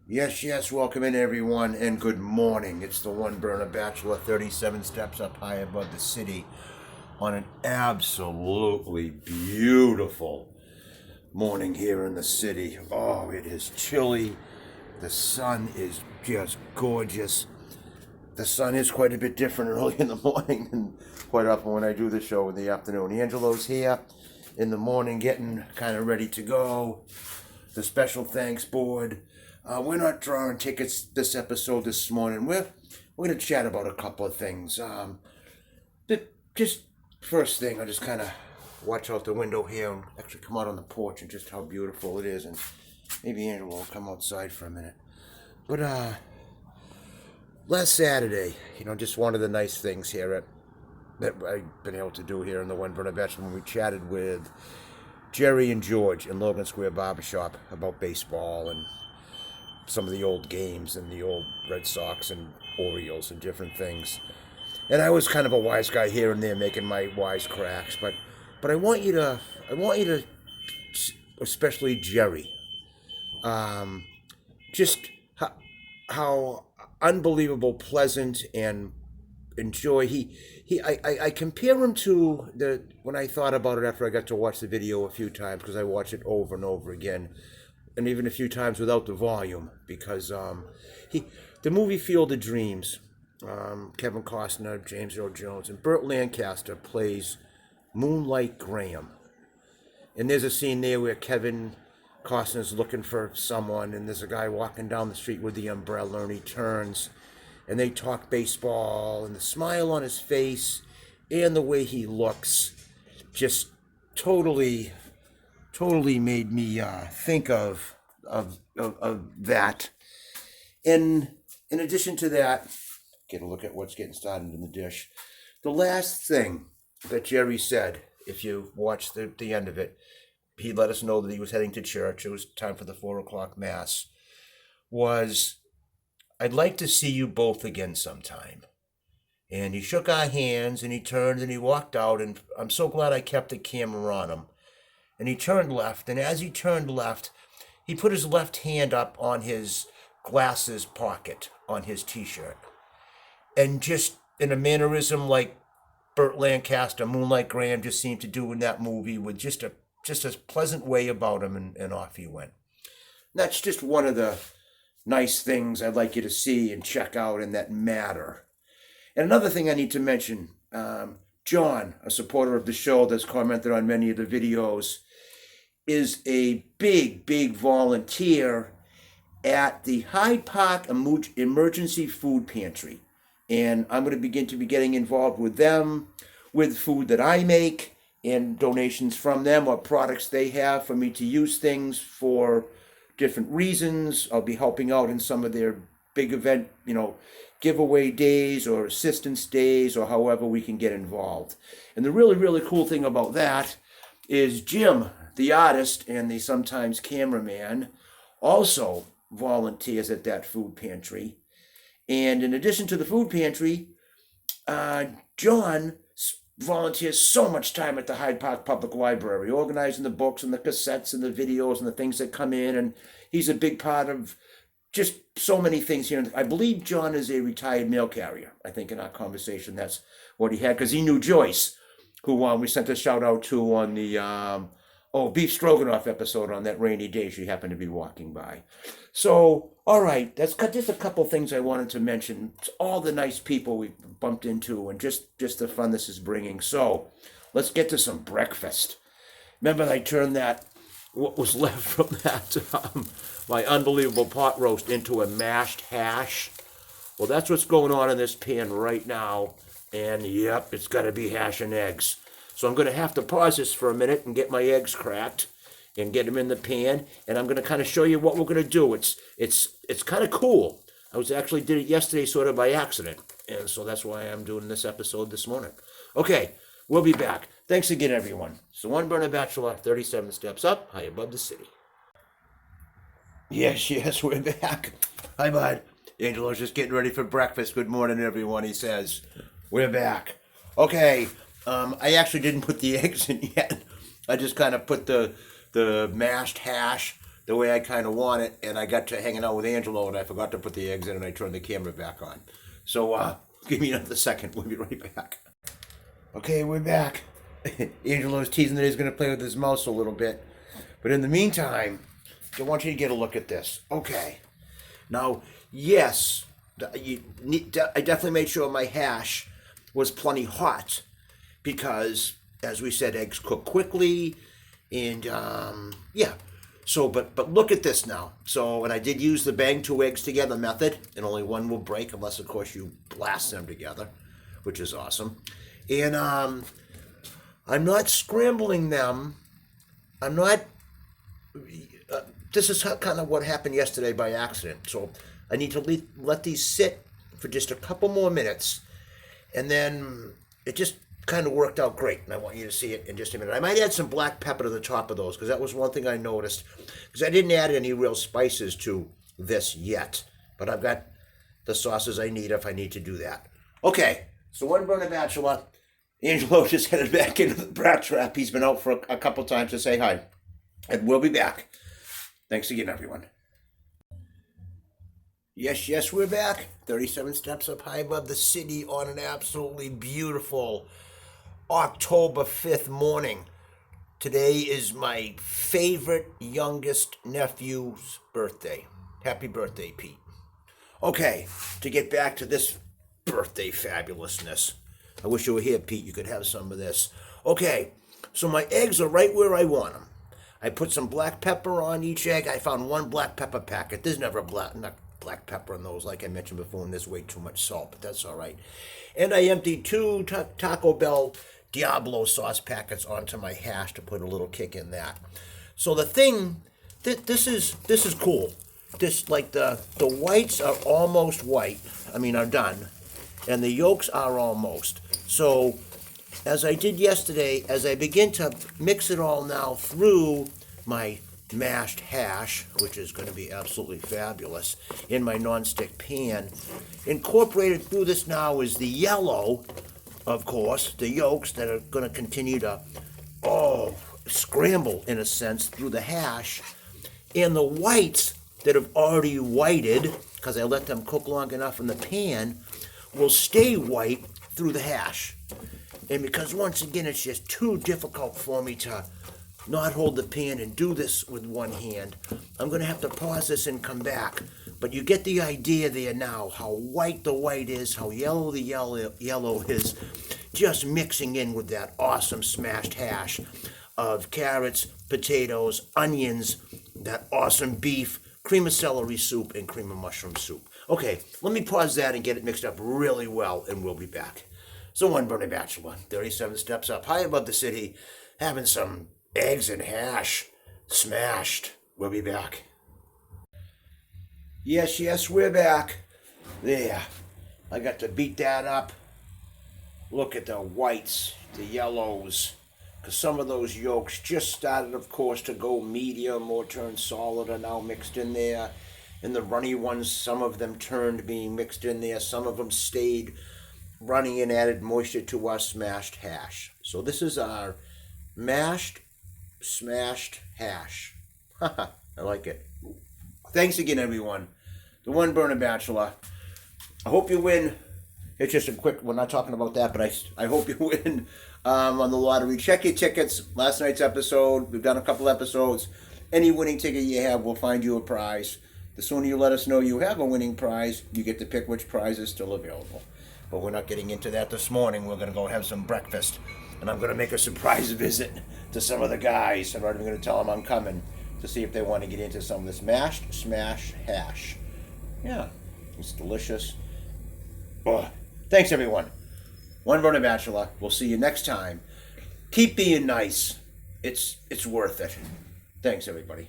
Yes, yes, welcome in everyone and good morning. It's the One Burner Bachelor, 37 steps up high above the city on an absolutely beautiful morning here in the city. Oh, it is chilly. The sun is just gorgeous. The sun is quite a bit different early in the morning than quite often when I do the show in the afternoon. Angelo's here in the morning getting kind of ready to go. The special thanks board. We're not drawing tickets this episode this morning. We're gonna chat about a couple of things. Just first thing, I just kind of watch out the window here and actually come out on the porch and just how beautiful it is, and maybe Angela will come outside for a minute. But last Saturday, just one of the nice things here that I've been able to do here in the One Burner Bachelor when we chatted with Jerry and George in Logan Square Barbershop about baseball and some of the old games and the old Red Sox and Orioles and different things. And I was kind of a wise guy here and there making my wise cracks, but I want you to, especially Jerry, just how unbelievable pleasant and enjoy I compare him to the when I thought about it after I got to watch the video a few times, because I watched it over and over again, and even a few times without the volume, because he the movie Field of Dreams, Kevin Costner, James Earl Jones, and Burt Lancaster plays Moonlight Graham. And there's a scene there where Kevin Costner's looking for someone, and there's a guy walking down the street with the umbrella, and he turns, and they talk baseball, and the smile on his face and the way he looks just totally made me think of that. And in addition to that, get a look at what's getting started in the dish. The last thing that Jerry said, if you watch the end of it, he let us know that he was heading to church. It was time for the 4 o'clock mass. Was, I'd like to see you both again sometime. And he shook our hands and he turned and he walked out, and I'm so glad I kept the camera on him. And he turned left, and as he turned left, he put his left hand up on his glasses pocket on his t-shirt. And just in a mannerism like Burt Lancaster, Moonlight Graham just seemed to do in that movie, with just a pleasant way about him, and off he went. And that's just one of the nice things I'd like you to see and check out in that matter. And another thing I need to mention, John, a supporter of the show that's commented on many of the videos, is a big volunteer at the Hyde Park Emergency Food Pantry. And I'm going to begin to be getting involved with them, with food that I make, and donations from them or products they have for me to use things for different reasons. I'll be helping out in some of their big event, giveaway days or assistance days, or however we can get involved. And the really cool thing about that is Jim, the artist and the sometimes cameraman, also volunteers at that food pantry. And in addition to the food pantry, John volunteers so much time at the Hyde Park Public Library, organizing the books and the cassettes and the videos and the things that come in. And he's a big part of just so many things here. I believe John is a retired mail carrier. I think in our conversation that's what he had, because he knew Joyce, who we sent a shout out to on the beef stroganoff episode on that rainy day she happened to be walking by. So, all right, that's just a couple things I wanted to mention. It's all the nice people we bumped into, and just the fun this is bringing. So, let's get to some breakfast. Remember, I turned what was left from that, my unbelievable pot roast, into a mashed hash. Well, that's what's going on in this pan right now. And yep, it's got to be hash and eggs. So I'm going to have to pause this for a minute and get my eggs cracked and get them in the pan. And I'm going to kind of show you what we're going to do. It's kind of cool. I actually did it yesterday sort of by accident. And so that's why I'm doing this episode this morning. Okay, we'll be back. Thanks again, everyone. So One Burner Bachelor, 37 steps up, high above the city. Yes, we're back. Hi, bud. Angelo's just getting ready for breakfast. Good morning, everyone, he says. We're back. Okay, I actually didn't put the eggs in yet. I just kind of put the mashed hash the way I kind of want it, and I got to hanging out with Angelo, and I forgot to put the eggs in, and I turned the camera back on. So give me another second. We'll be right back. Okay, we're back. Angelo's teasing that he's going to play with his mouse a little bit. But in the meantime, I want you to get a look at this. Okay. Now, yes, I definitely made sure my hash was plenty hot because, as we said, eggs cook quickly. And, yeah. So, but look at this now. So, and I did use the bang two eggs together method, and only one will break unless, of course, you blast them together, which is awesome. And I'm not scrambling them. I'm not. This is kind of what happened yesterday by accident. So I need to let these sit for just a couple more minutes, and then it just kind of worked out great, and I want you to see it in just a minute. I might add some black pepper to the top of those, because that was one thing I noticed, because I didn't add any real spices to this yet, but I've got the sauces I need if I need to do that. Okay, so one burner bachelor. Angelo just headed back into the brat trap. He's been out for a couple times to say hi, and we'll be back. Thanks again, everyone. Yes, we're back. 37 steps up high above the city on an absolutely beautiful October 5th morning. Today is my favorite youngest nephew's birthday. Happy birthday, Pete. Okay, to get back to this birthday fabulousness. I wish you were here, Pete. You could have some of this. Okay, so my eggs are right where I want them. I put some black pepper on each egg. I found one black pepper packet. There's never black pepper in those, like I mentioned before, and there's way too much salt, but that's all right. And I emptied two Taco Bell Diablo sauce packets onto my hash to put a little kick in that. So the thing, this is cool. This, like, the whites are almost white. Are done. And the yolks are almost. So, as I did yesterday, as I begin to mix it all now through my mashed hash, which is going to be absolutely fabulous, in my nonstick pan, incorporated through this now is the yellow, of course, the yolks that are going to continue to, scramble, in a sense, through the hash, and the whites that have already whited, because I let them cook long enough in the pan, will stay white through the hash. And because, once again, it's just too difficult for me to not hold the pan and do this with one hand, I'm going to have to pause this and come back. But you get the idea there now, how white the white is, how yellow the yellow is, just mixing in with that awesome smashed hash of carrots, potatoes, onions, that awesome beef, cream of celery soup, and cream of mushroom soup. Okay, let me pause that and get it mixed up really well, and we'll be back. So one burning bachelor, 37 steps up high above the city, having some eggs and hash smashed. We'll be back. Yes, we're back. There. I got to beat that up. Look at the whites, the yellows, because some of those yolks just started, of course, to go medium or turn solid, are now mixed in there. And the runny ones, some of them turned being mixed in there. Some of them stayed runny and added moisture to our smashed hash. So this is our mashed, smashed hash. I like it. Thanks again, everyone. The One Burner Bachelor. I hope you win. It's just a quick, we're not talking about that, but I hope you win on the lottery. Check your tickets. Last night's episode, we've done a couple episodes. Any winning ticket you have, we'll find you a prize. The sooner you let us know you have a winning prize, you get to pick which prize is still available. But we're not getting into that this morning. We're going to go have some breakfast. And I'm going to make a surprise visit to some of the guys. I'm already going to tell them I'm coming to see if they want to get into some of this mashed smash hash. Yeah, it's delicious. Oh, thanks, everyone. One Burner Bachelor. We'll see you next time. Keep being nice. It's worth it. Thanks, everybody.